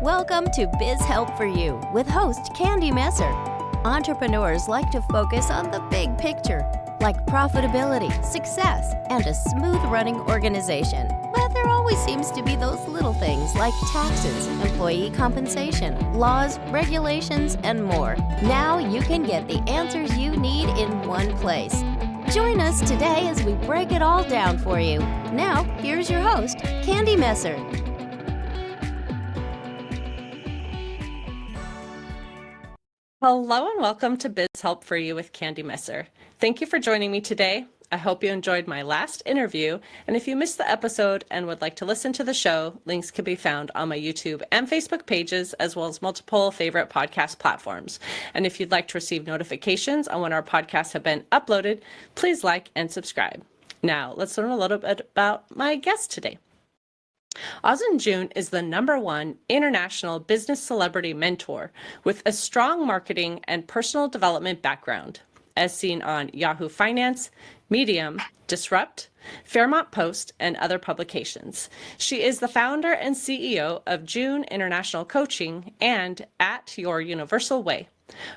Welcome to Biz Help for You with host Candy Messer. Entrepreneurs like to focus on the big picture, like profitability, success, and a smooth-running organization. But there always seems to be those little things like taxes, employee compensation, laws, regulations, and more. Now you can get the answers you need in one place. Join us today as we break it all down for you. Now, here's your host, Candy Messer. Hello and welcome to Biz Help for You with Candy Messer. Thank you for joining me today. I hope you enjoyed my last interview, and if you missed the episode and would like to listen to the show, links can be found on my YouTube and Facebook pages, as well as multiple favorite podcast platforms. And if you'd like to receive notifications on when our podcasts have been uploaded, please like and subscribe. Now, let's learn a little bit about my guest today. Ozzin Jun is the #1 international business celebrity mentor with a strong marketing and personal development background, as seen on Yahoo Finance, Medium, Disrupt, Fairmont Post, and other publications. She is the founder and CEO of Jun International Coaching and At Your Universal Way.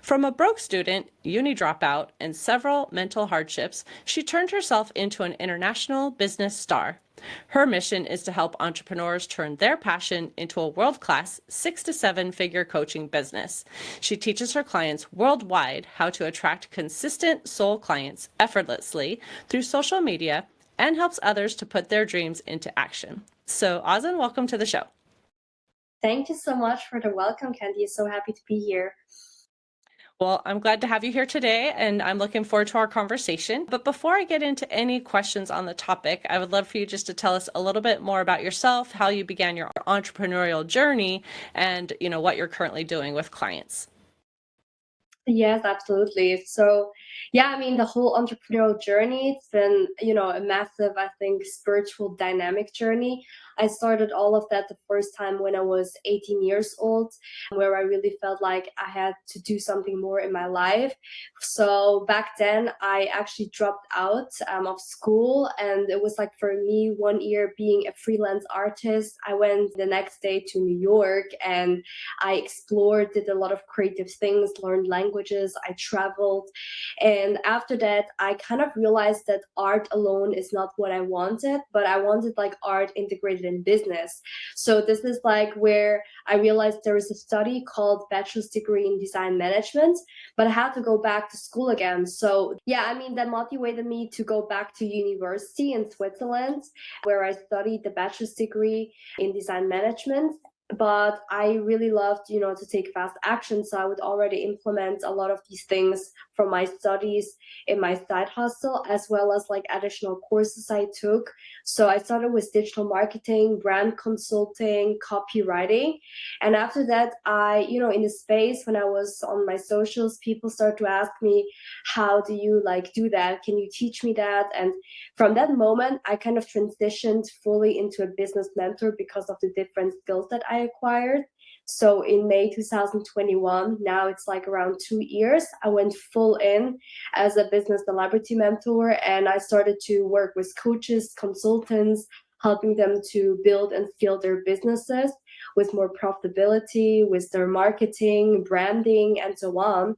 From a broke student, uni dropout, and several mental hardships, she turned herself into an international business star. Her mission is to help entrepreneurs turn their passion into a world-class 6 to 7 figure coaching business. She teaches her clients worldwide how to attract consistent soul clients effortlessly through social media and helps others to put their dreams into action. So, Ozzin, welcome to the show. Thank you so much for the welcome, Candy. So happy to be here. Well, I'm glad to have you here today, and I'm looking forward to our conversation. But before I get into any questions on the topic, I would love for you just to tell us a little bit more about yourself, how you began your entrepreneurial journey, and what you're currently doing with clients. Yes, absolutely. So, the whole entrepreneurial journey, it's been, a massive, I think, spiritual dynamic journey. I started all of that the first time when I was 18 years old, where I really felt like I had to do something more in my life. So back then, I actually dropped out of school, and it was like for me 1 year being a freelance artist. I went the next day to New York and I explored, did a lot of creative things, learned languages, I traveled. And after that, I kind of realized that art alone is not what I wanted, but I wanted like art integrated in business. So this is like where I realized there is a study called Bachelor's Degree in Design Management, but I had to go back to school again. So that motivated me to go back to university in Switzerland, where I studied the Bachelor's Degree in Design Management. But I really loved, to take fast action. So I would already implement a lot of these things from my studies in my side hustle, as well as like additional courses I took. So I started with digital marketing, brand consulting, copywriting. And after that, in the space when I was on my socials, people started to ask me, how do you do that? Can you teach me that? And from that moment, I kind of transitioned fully into a business mentor because of the different skills that I acquired. So in May 2021, now it's like around 2 years, I went full in as a business celebrity mentor, and I started to work with coaches, consultants, helping them to build and scale their businesses with more profitability, with their marketing, branding, and so on.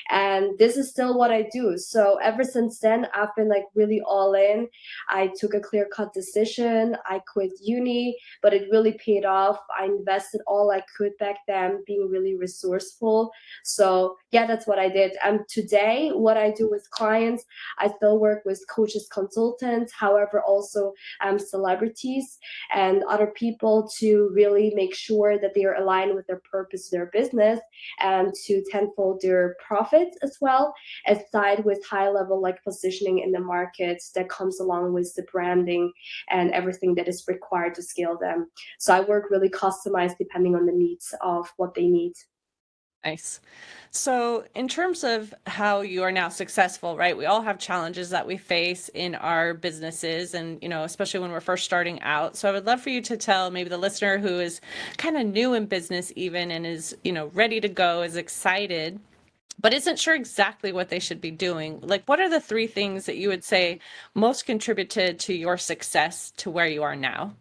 And this is still what I do. So ever since then, I've been really all in. I took a clear-cut decision. I quit uni, but it really paid off. I invested all I could back then, being really resourceful. So that's what I did. And today, what I do with clients, I still work with coaches, consultants, however, also celebrities and other people to really make sure that they are aligned with their purpose, their business, and to tenfold their profits as well, aside with high level positioning in the market that comes along with the branding and everything that is required to scale them. So I work really customized depending on the needs of what they need. Nice. So in terms of how you are now successful, right? We all have challenges that we face in our businesses and, especially when we're first starting out. So I would love for you to tell maybe the listener who is kind of new in business even and is, ready to go, is excited, but isn't sure exactly what they should be doing. What are the 3 things that you would say most contributed to your success to where you are now?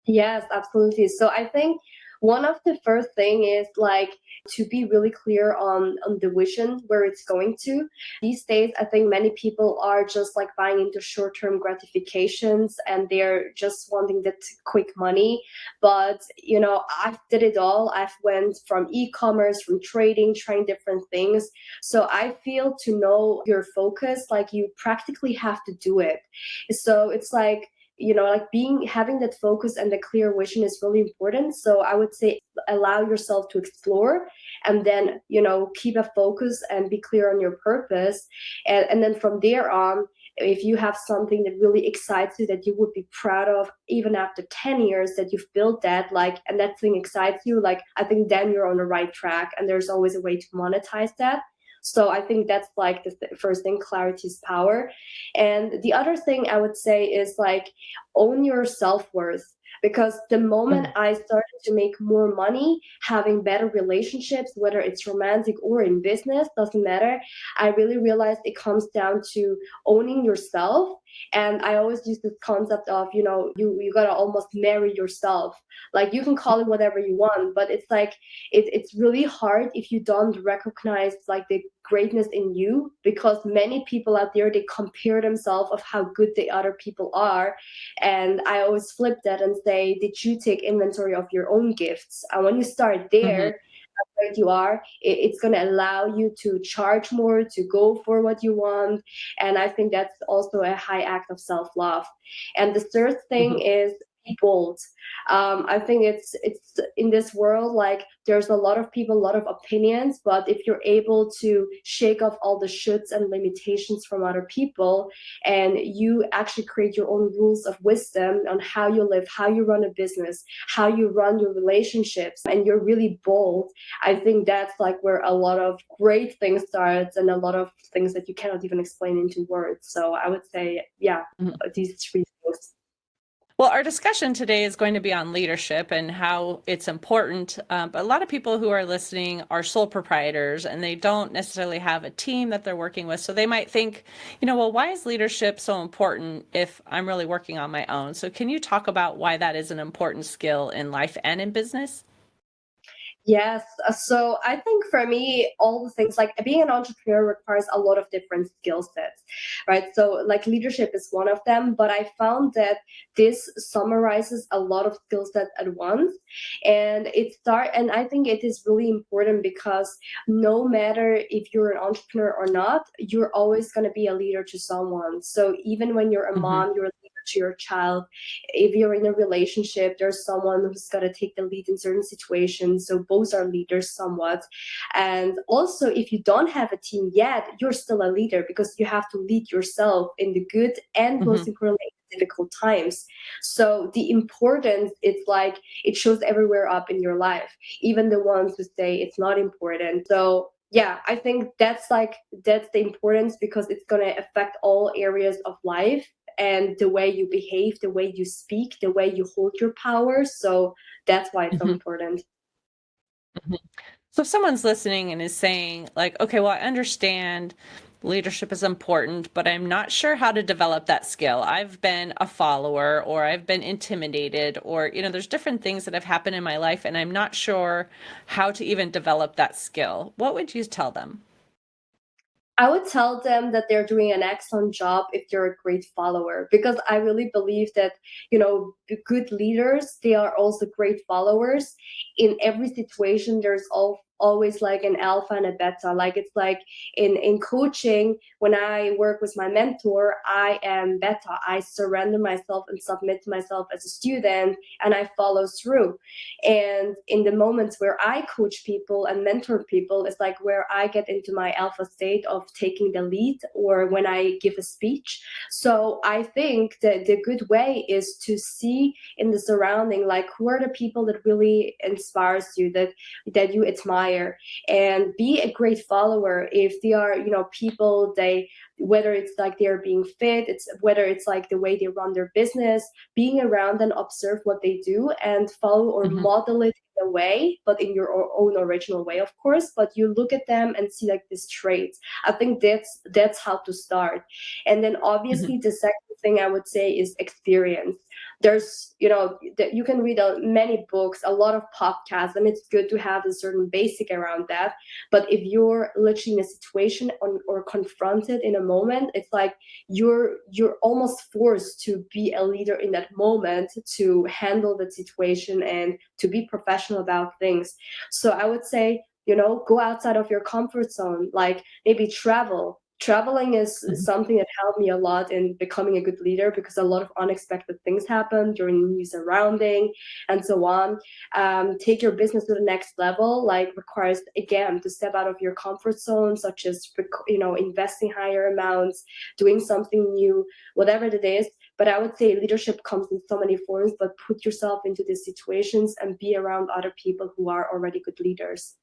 Yes, absolutely. So I think One of the first thing is like to be really clear on the vision where it's going to. These days, I think many people are just like buying into short-term gratifications and they're just wanting that quick money. But I've did it all. I've went from e-commerce, from trading, trying different things. So I feel to know your focus, like you practically have to do it. So it's like like being having that focus and the clear vision is really important. So I would say allow yourself to explore, and then keep a focus and be clear on your purpose, and then from there on, if you have something that really excites you, that you would be proud of even after 10 years that you've built that, like, and that thing excites you, like, I think then you're on the right track, and there's always a way to monetize that. So I think that's like the first thing, clarity is power. And the other thing I would say is like own your self-worth, because the moment Mm. I started to make more money, having better relationships, whether it's romantic or in business, doesn't matter, I really realized it comes down to owning yourself. And I always use this concept of you gotta almost marry yourself. Like, you can call it whatever you want, but it's like it's really hard if you don't recognize like the greatness in you, because many people out there, they compare themselves of how good the other people are. And I always flip that and say, did you take inventory of your own gifts? And when you start Mhm. there, where you are, it's going to allow you to charge more, to go for what you want. And I think that's also a high act of self-love. And the third thing Mhm. is be bold. I think it's in this world, like, there's a lot of people, a lot of opinions, but if you're able to shake off all the shoulds and limitations from other people, and you actually create your own rules of wisdom on how you live, how you run a business, how you run your relationships, and you're really bold, I think that's like where a lot of great things starts, and a lot of things that you cannot even explain into words. So I would say, yeah, Mhm. these three things. Well, our discussion today is going to be on leadership and how it's important. But a lot of people who are listening are sole proprietors and they don't necessarily have a team that they're working with. So they might think, well, why is leadership so important if I'm really working on my own? So can you talk about why that is an important skill in life and in business? Yes. So I think for me, all the things, like being an entrepreneur requires a lot of different skill sets, right? So like leadership is one of them, but I found that this summarizes a lot of skill sets at once. And I think it is really important because no matter if you're an entrepreneur or not, you're always going to be a leader to someone. So even when you're a Hmm. mom, you're a leader to your child. If you're in a relationship, there's someone who's got to take the lead in certain situations, so both are leaders somewhat. And also, if you don't have a team yet, you're still a leader, because you have to lead yourself in the good and, most Hmm. importantly, difficult times. So the importance, it's like it shows everywhere up in your life, even the ones who say it's not important. So yeah, I think that's the importance, because it's going to affect all areas of life, and the way you behave, the way you speak, the way you hold your power. So that's why it's so Hmm. important. So if someone's listening and is saying, like, okay, well, I understand leadership is important, but I'm not sure how to develop that skill. I've been a follower, or I've been intimidated, or, there's different things that have happened in my life, and I'm not sure how to even develop that skill. What would you tell them? I would tell them that they're doing an excellent job if they're a great follower, because I really believe that, good leaders, they are also great followers. In every situation, there's always like an alpha and a beta. Like, it's like in coaching, when I work with my mentor, I am beta. I surrender myself and submit to myself as a student, and I follow through. And in the moments where I coach people and mentor people, it's like where I get into my alpha state of taking the lead, or when I give a speech. So I think that the good way is to see in the surrounding, like, who are the people that really inspires you, that you admire, and be a great follower. If they are, people, they, whether it's like they're being fit, it's whether it's like the way they run their business, being around and observe what they do and follow or Hmm. model it in a way, but in your own original way, of course. But you look at them and see like these traits. I think that's how to start. And then Hmm. obviously the second thing I would say is experience. there's, that you can read many books, a lot of podcasts, and it's good to have a certain basic around that. But if you're literally in a situation or confronted in a moment, it's like you're almost forced to be a leader in that moment, to handle the situation and to be professional about things. So I would say, go outside of your comfort zone, like maybe traveling is Mhm. something that helped me a lot in becoming a good leader, because a lot of unexpected things happen during new surrounding and so on. Take your business to the next level, like requires again to step out of your comfort zone, such as investing higher amounts, doing something new, whatever it is. But I would say leadership comes in so many forms, but put yourself into these situations and be around other people who are already good leaders.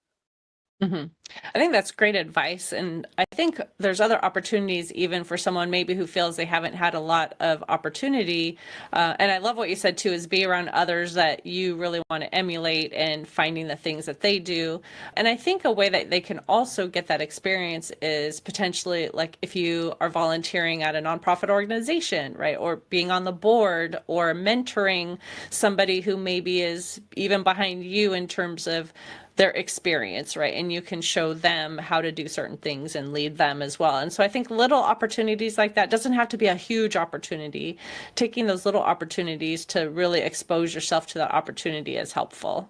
Mhm. I think that's great advice. And I think there's other opportunities, even for someone maybe who feels they haven't had a lot of opportunity. And I love what you said too, is be around others that you really want to emulate and finding the things that they do. And I think a way that they can also get that experience is potentially like if you are volunteering at a nonprofit organization, right? Or being on the board or mentoring somebody who maybe is even behind you in terms of their experience, right? And you can show them how to do certain things and lead them as well. And so I think little opportunities like that doesn't have to be a huge opportunity. Taking those little opportunities to really expose yourself to that opportunity is helpful.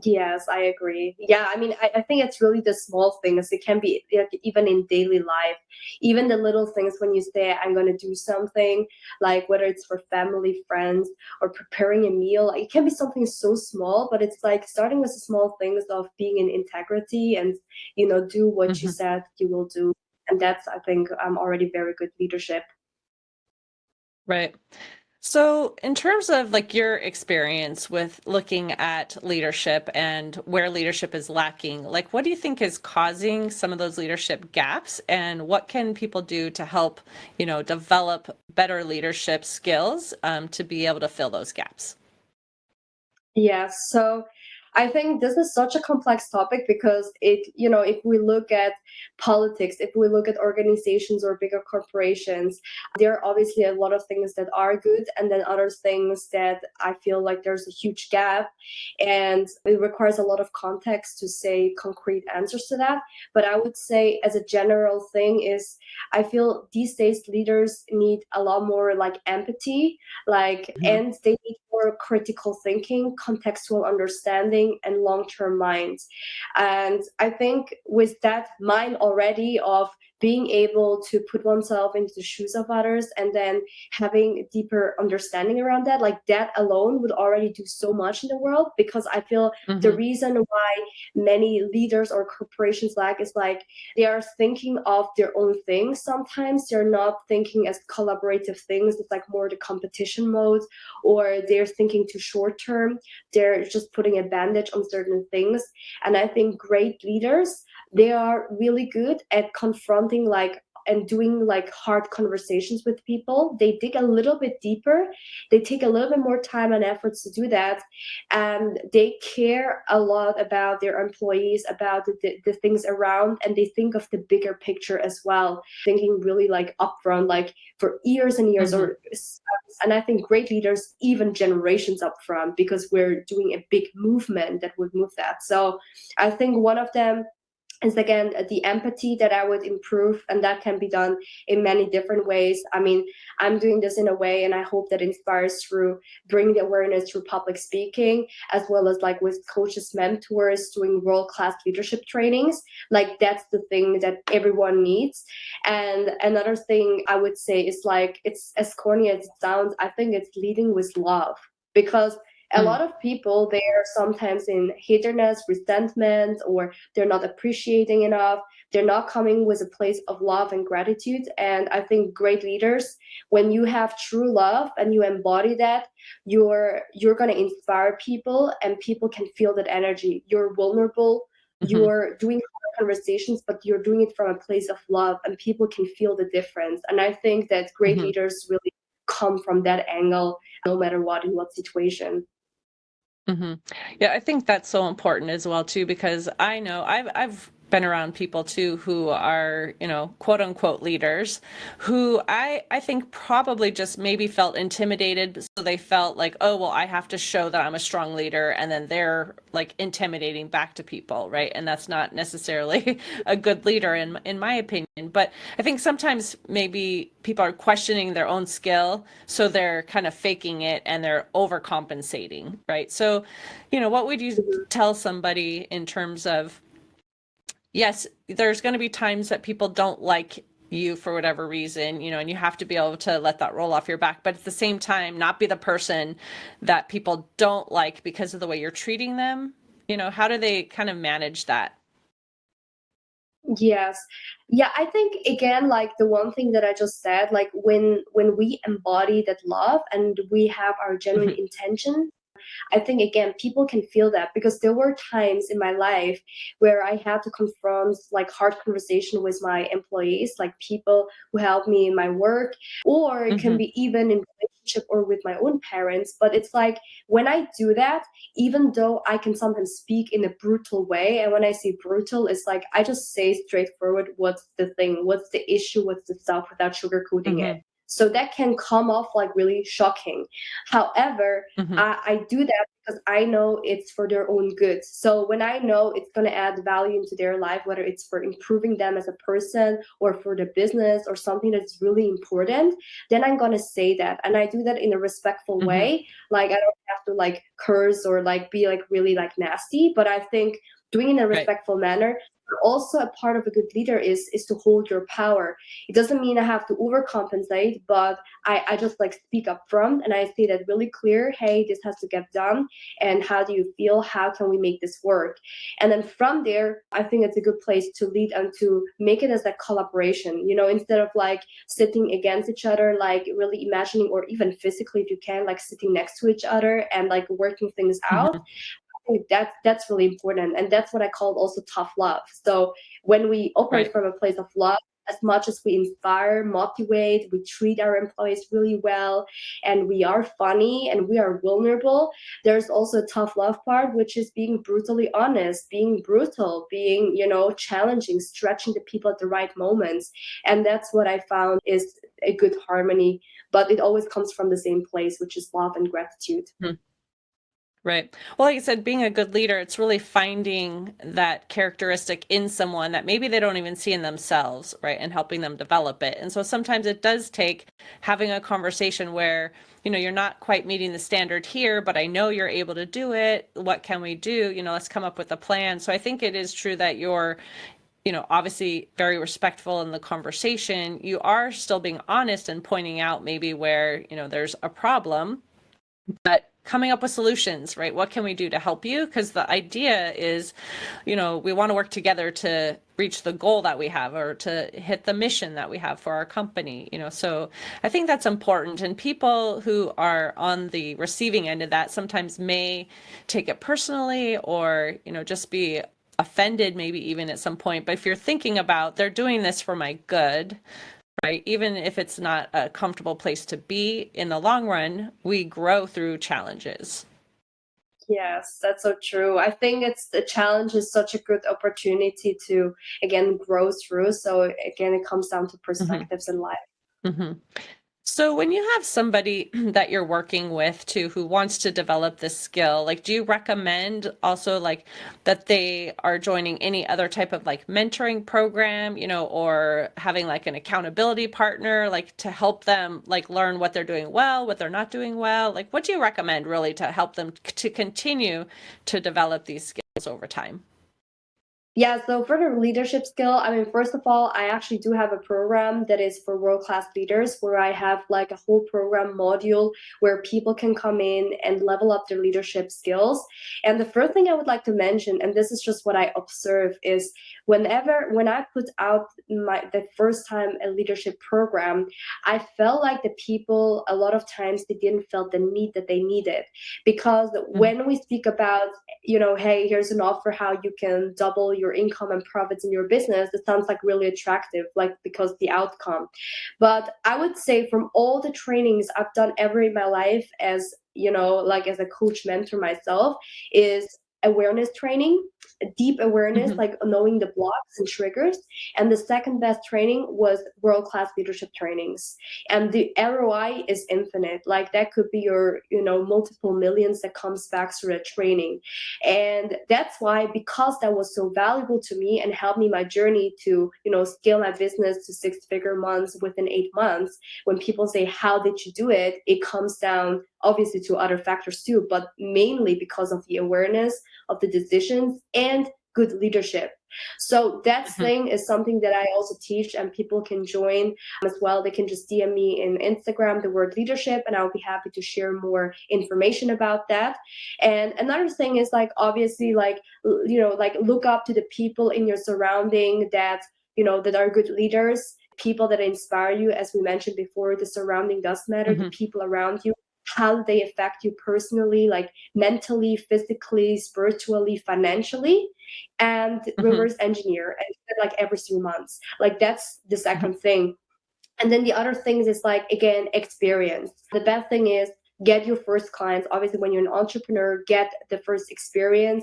Yes, I agree. Yeah, I mean, I think it's really the small things. It can be like even in daily life, even the little things when you say, I'm going to do something, like whether it's for family, friends, or preparing a meal. Like, it can be something so small, but it's like starting with the small things of being in integrity and, do what you Mhm. said you will do. And that's, I think, already very good leadership. Right. So, in terms of like your experience with looking at leadership and where leadership is lacking, like what do you think is causing some of those leadership gaps, and what can people do to help, develop better leadership skills to be able to fill those gaps? Yes. So I think this is such a complex topic because if we look at politics, if we look at organizations or bigger corporations, there are obviously a lot of things that are good and then other things that I feel like there's a huge gap, and it requires a lot of context to say concrete answers to that. But I would say as a general thing is I feel these days leaders need a lot more like empathy, Mhm. and they need more critical thinking, contextual understanding, and long-term minds. And I think with that mind already of being able to put oneself into the shoes of others and then having deeper understanding around that, like that alone would already do so much in the world. Because I feel the Mhm. reason why many leaders or corporations lack is like they are thinking of their own things. Sometimes they're not thinking as collaborative things. It's like more the competition mode, or they're thinking too short term. They're just putting a bandage on certain things. And I think great leaders, they are really good at confronting like and doing like hard conversations with people. They dig a little bit deeper. They take a little bit more time and efforts to do that. And they care a lot about their employees, about the things around, and they think of the bigger picture as well, thinking really like upfront, like for years and years, Mhm. or and I think great leaders, even generations up front, because we're doing a big movement that would move that. So I think one of them is again the empathy that I would improve, and that can be done in many different ways. I mean, I'm doing this in a way, and I hope that inspires through bringing the awareness through public speaking, as well as like with coaches, mentors, doing world-class leadership trainings. Like that's the thing that everyone needs. And another thing I would say is like, it's as corny as it sounds, I think it's leading with love. Because a Mm. lot of people, they're sometimes in hiddenness, resentment, or they're not appreciating enough. They're not coming with a place of love and gratitude. And I think great leaders, when you have true love and you embody that, you're going to inspire people, and people can feel that energy. You're vulnerable. Mhm. You're doing hard conversations, but you're doing it from a place of love, and people can feel the difference. And I think that great Mhm. leaders really come from that angle, no matter what, in what situation. Hmm. Yeah, I think that's so important as well too, because I know I've been around people too who are, quote unquote leaders who I think probably just maybe felt intimidated. So they felt like, oh, well, I have to show that I'm a strong leader. And then they're like intimidating back to people. Right. And that's not necessarily a good leader in my opinion. But I think sometimes maybe people are questioning their own skill. So they're kind of faking it and they're overcompensating. Right. So, what would you tell somebody in terms of, yes, there's going to be times that people don't like you for whatever reason, and you have to be able to let that roll off your back. But at the same time, not be the person that people don't like because of the way you're treating them. How do they kind of manage that? Yes. Yeah, I think again, like the one thing that I just said, like when we embody that love and we have our genuine Mhm. intention, I think again, people can feel that because there were times in my life where I had to confront like hard conversation with my employees, like people who help me in my work, or it can Mhm. be even in relationship or with my own parents. But it's like when I do that, even though I can sometimes speak in a brutal way, and when I say brutal, it's like I just say straightforward what's the thing, what's the issue, what's the stuff without sugarcoating it. Mhm. So that can come off like really shocking. However, Mhm. I do that because I know it's for their own good. So when I know it's going to add value into their life, whether it's for improving them as a person or for the business or something that's really important, then I'm going to say that. And I do that in a respectful Mhm. way. Like I don't have to like curse or like be like really like nasty, but I think doing it in a Right. respectful manner. Also, a part of a good leader is to hold your power. It doesn't mean I have to overcompensate, but I just like speak up front and I say that really clear, hey, this has to get done. And how do you feel? How can we make this work? And then from there, I think it's a good place to lead and to make it as a collaboration, instead of like sitting against each other, like really imagining or even physically, if you can, like sitting next to each other and like working things out. Mhm. Think that's really important, and that's what I call also tough love. So when we operate Right. from a place of love, as much as we inspire, motivate, we treat our employees really well, and we are funny and we are vulnerable, there's also a tough love part, which is being brutally honest, being brutal, being challenging, stretching the people at the right moments. And that's what I found is a good harmony, but it always comes from the same place, which is love and gratitude. Mhm. Right. Well, like I said, being a good leader, it's really finding that characteristic in someone that maybe they don't even see in themselves, right? And helping them develop it. And so sometimes it does take having a conversation where, you're not quite meeting the standard here, but I know you're able to do it. What can we do? Let's come up with a plan. So I think it is true that you're, obviously very respectful in the conversation. You are still being honest and pointing out maybe where, there's a problem, but coming up with solutions, right? What can we do to help you? Because the idea is, we want to work together to reach the goal that we have or to hit the mission that we have for our company, so I think that's important. And people who are on the receiving end of that sometimes may take it personally or, just be offended maybe even at some point. But if you're thinking about they're doing this for my good, right? Even if it's not a comfortable place to be in the long run, we grow through challenges. Yes, that's so true. I think it's the challenge is such a good opportunity to again grow through. So again, it comes down to Hmm. perspectives in life. Hmm. So when you have somebody that you're working with too who wants to develop this skill, like do you recommend also like that they are joining any other type of like mentoring program, or having like an accountability partner, like to help them like learn what they're doing well, what they're not doing well? Like what do you recommend really to help them to continue to develop these skills over time? Yeah, so for the leadership skill, I mean, first of all, I actually do have a program that is for world-class leaders where I have like a whole program module where people can come in and level up their leadership skills. And the first thing I would like to mention, and this is just what I observe, is when I put out the first time a leadership program, I felt like the people a lot of times they didn't feel the need that they needed. Because Mhm. when we speak about hey, here's an offer how you can double your income and profits in your business, it sounds like really attractive, like because the outcome. But I would say from all the trainings I've done ever in my life as like as a coach mentor myself is awareness training, deep awareness, Hmm. like knowing the blocks and triggers. And the second best training was world-class leadership trainings. And the ROI is infinite. Like that could be your, multiple millions that comes back through that training. And that's why, because that was so valuable to me and helped me my journey to, scale my business to six-figure months within 8 months, when people say, how did you do it? It comes down obviously to other factors too, but mainly because of the awareness of the decisions and good leadership. So that Hmm. thing is something that I also teach, and people can join as well. They can just DM me in Instagram the word leadership, and I'll be happy to share more information about that. And another thing is, like, obviously, like, like, look up to the people in your surrounding that, that are good leaders, people that inspire you. As we mentioned before, the surrounding does matter, the Hmm. people around you, how they affect you personally, like mentally, physically, spiritually, financially. And Hmm. reverse engineer, and like every 3 months. Like that's the Hmm. second thing. And then the other things is, like, again, experience. The best thing is, get your first clients. Obviously, when you're an entrepreneur, get the first experience.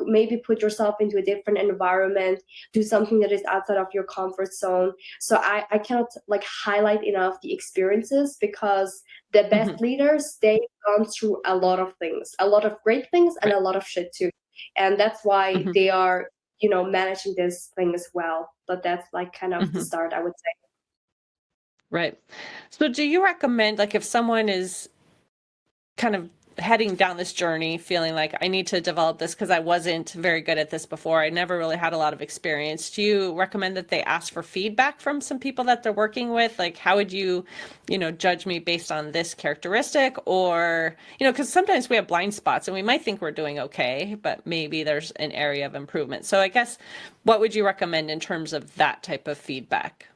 Maybe put yourself into a different environment, do something that is outside of your comfort zone. So I cannot, like, highlight enough the experiences, because the best Hmm. leaders, they've gone through a lot of things, a lot of great things and Right. a lot of shit too. And that's why Hmm. they are, managing this thing as well. But that's like kind of the Hmm. start, I would say. Right. So do you recommend, like, if someone is kind of heading down this journey, feeling like I need to develop this because I wasn't very good at this before, I never really had a lot of experience, do you recommend that they ask for feedback from some people that they're working with? Like, how would you, judge me based on this characteristic? Or, because sometimes we have blind spots and we might think we're doing okay, but maybe there's an area of improvement. So I guess, what would you recommend in terms of that type of feedback?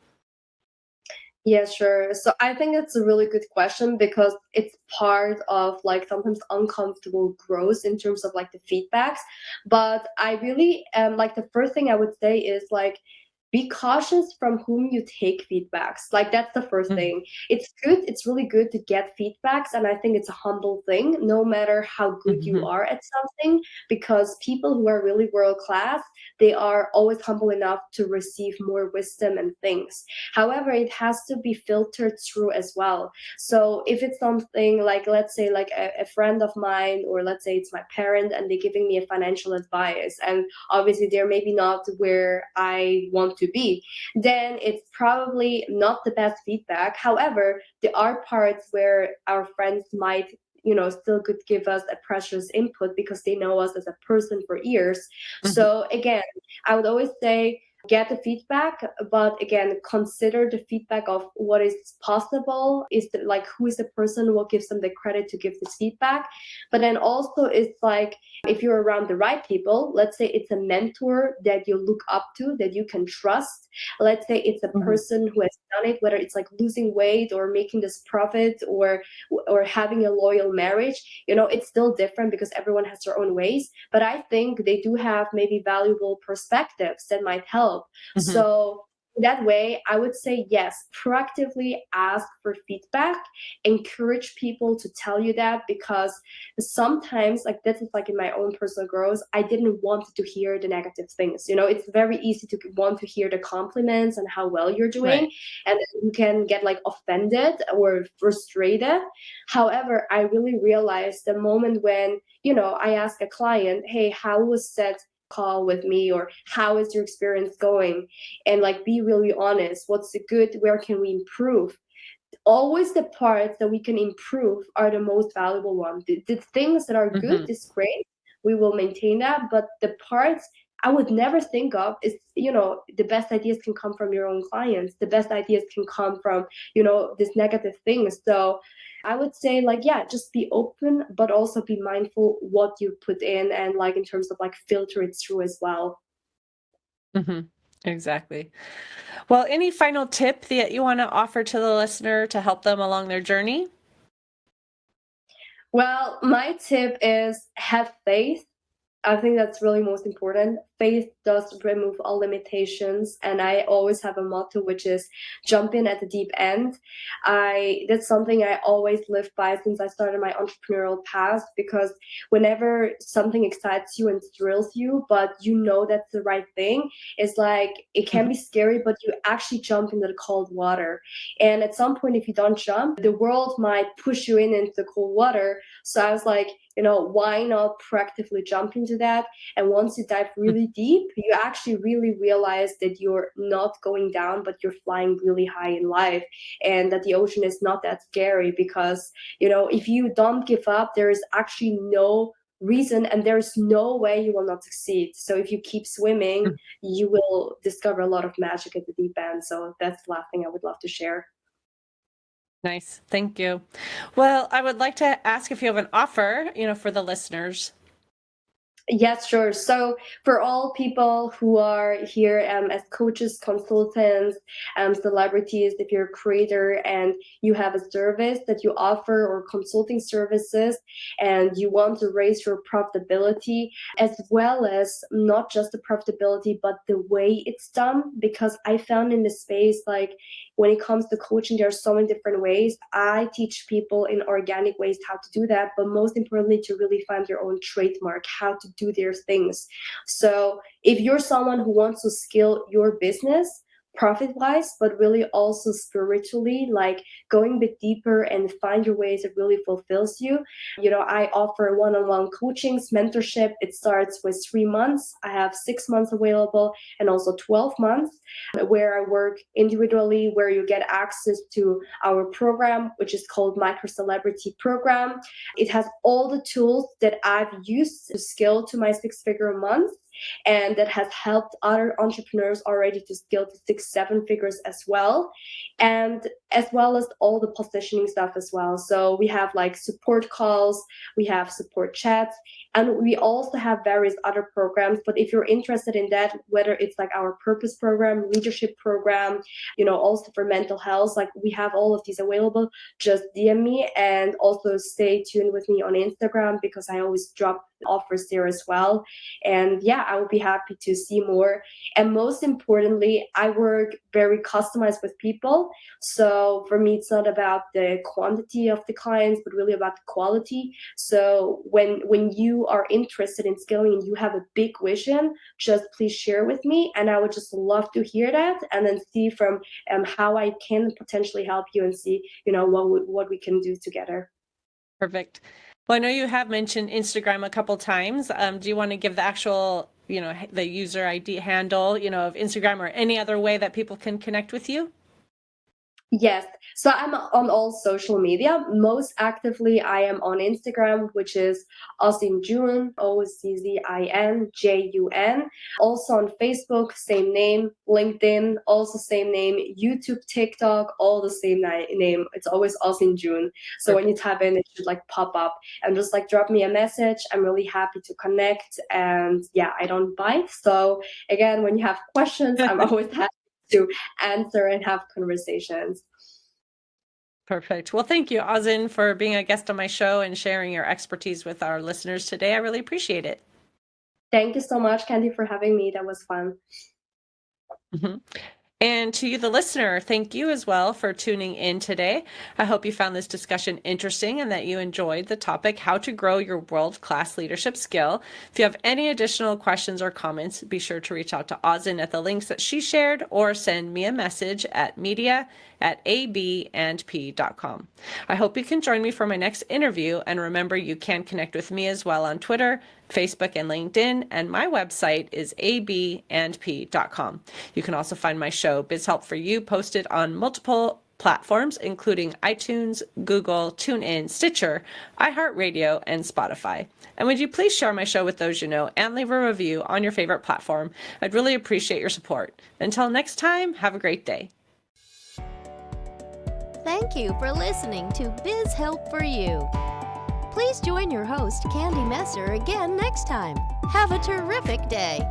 Yeah, sure. So I think it's a really good question, because it's part of, like, sometimes uncomfortable growth in terms of, like, the feedbacks. But I really like, the first thing I would say is, like, be cautious from whom you take feedbacks. Like, that's the first Mhm. thing. It's really good to get feedbacks, and I think it's a humble thing, no matter how good you Mhm. are at something, because people who are really world class, they are always humble enough to receive more wisdom and things. However, it has to be filtered through as well. So if it's something like, let's say, like a friend of mine, or let's say it's my parent, and they're giving me a financial advice, and obviously they're maybe not where I want to be, then it's probably not the best feedback. However, there are parts where our friends might, still could give us a precious input, because they know us as a person for years. Mhm. So again, I would always say, get the feedback, but again, consider the feedback of what is possible. Is the, like, who is the person who gives them the credit to give this feedback? But then also, it's like, if you're around the right people, let's say it's a mentor that you look up to, that you can trust. Let's say it's a Mhm. person who has done it, whether it's like losing weight or making this profit, or having a loyal marriage. It's still different, because everyone has their own ways, but I think they do have maybe valuable perspectives that might help. Mhm. So that way, I would say, yes, proactively ask for feedback, encourage people to tell you that, because sometimes, like, this is like in my own personal growth, I didn't want to hear the negative things. It's very easy to want to hear the compliments and how well you're doing, Right. and then you can get, like, offended or frustrated. However, I really realized the moment when, I ask a client, hey, how was that call with me, or how is your experience going? And, like, be really honest. What's the good? Where can we improve? Always the parts that we can improve are the most valuable ones. The things that are good Mhm. is great. We will maintain that. But the parts I would never think of is, the best ideas can come from your own clients. The best ideas can come from, this negative things. So I would say, like, yeah, just be open, but also be mindful what you put in, and, like, in terms of, like, filter it through as well. Mhm. Exactly. Well, any final tip that you want to offer to the listener to help them along their journey? Well, my tip is, have faith, I think that's really most important. Faith does remove all limitations, and I always have a motto, which is jump in at the deep end. That's something I always live by since I started my entrepreneurial path, because whenever something excites you and thrills you, but you know that's the right thing, it's like it can be scary, but you actually jump into the cold water. And at some point, if you don't jump, the world might push you into the cold water. So I was like, why not proactively jump into that? And once you dive really deep, you actually really realize that you're not going down, but you're flying really high in life, and that the ocean is not that scary, because, if you don't give up, there is actually no reason and there's no way you will not succeed. So if you keep swimming, you will discover a lot of magic at the deep end. So that's the last thing I would love to share. Nice. Thank you. Well, I would like to ask if you have an offer, for the listeners. Yes, sure. So for all people who are here as coaches, consultants, celebrities, if you're a creator and you have a service that you offer, or consulting services, and you want to raise your profitability, as well as not just the profitability, but the way it's done, because I found in the space, like when it comes to coaching, there are so many different ways. I teach people in organic ways how to do that, but most importantly, to really find your own trademark, how to do their things. So if you're someone who wants to scale your business profit-wise, but really also spiritually, like going a bit deeper and find your ways that really fulfills you, I offer one-on-one coachings, mentorship. It starts with 3 months. I have 6 months available, and also 12 months, where I work individually, where you get access to our program, which is called Micro Celebrity Program. It has all the tools that I've used to scale to my 6-figure a month, and that has helped other entrepreneurs already to scale to 6-7 figures as well, and as well as all the positioning stuff as well. So we have like support calls, we have support chats, and we also have various other programs. But if you're interested in that, whether it's like our purpose program, leadership program, also for mental health, like we have all of these available, just DM me, and also stay tuned with me on Instagram, because I always drop offers there as well. And yeah, I would be happy to see more. And most importantly, I work very customized with people. So for me, it's not about the quantity of the clients, but really about the quality. So when you are interested in scaling and you have a big vision, just please share with me, and I would just love to hear that, and then see from how I can potentially help you, and see what we can do together. Perfect. Well, I know you have mentioned Instagram a couple times. Do you want to give the actual, the user ID handle, of Instagram, or any other way that people can connect with you? Yes. So I'm on all social media. Most actively, I am on Instagram, which is Ozzin Jun, OZZINJUN. Also on Facebook, same name. LinkedIn, also same name. YouTube, TikTok, all the same name. It's always Ozzin Jun. So when you type in, it should like pop up, and just like drop me a message. I'm really happy to connect. And yeah, I don't bite. So again, when you have questions, I'm always happy to answer and have conversations. Perfect. Well, thank you, Ozzin, for being a guest on my show and sharing your expertise with our listeners today. I really appreciate it. Thank you so much, Candy, for having me. That was fun. Mm-hmm. And to you, the listener, thank you as well for tuning in today. I hope you found this discussion interesting and that you enjoyed the topic, how to grow your world-class leadership skill. If you have any additional questions or comments, be sure to reach out to Ozzin at the links that she shared, or send me a message at media@abandp.com. I hope you can join me for my next interview, and remember, you can connect with me as well on Twitter, Facebook, and LinkedIn, and my website is abandp.com. You can also find my show, Biz Help for You, posted on multiple platforms, including iTunes, Google, TuneIn, Stitcher, iHeartRadio, and Spotify. And would you please share my show with those you know, and leave a review on your favorite platform? I'd really appreciate your support. Until next time, have a great day. Thank you for listening to Biz Help for You. Please join your host, Candy Messer, again next time. Have a terrific day.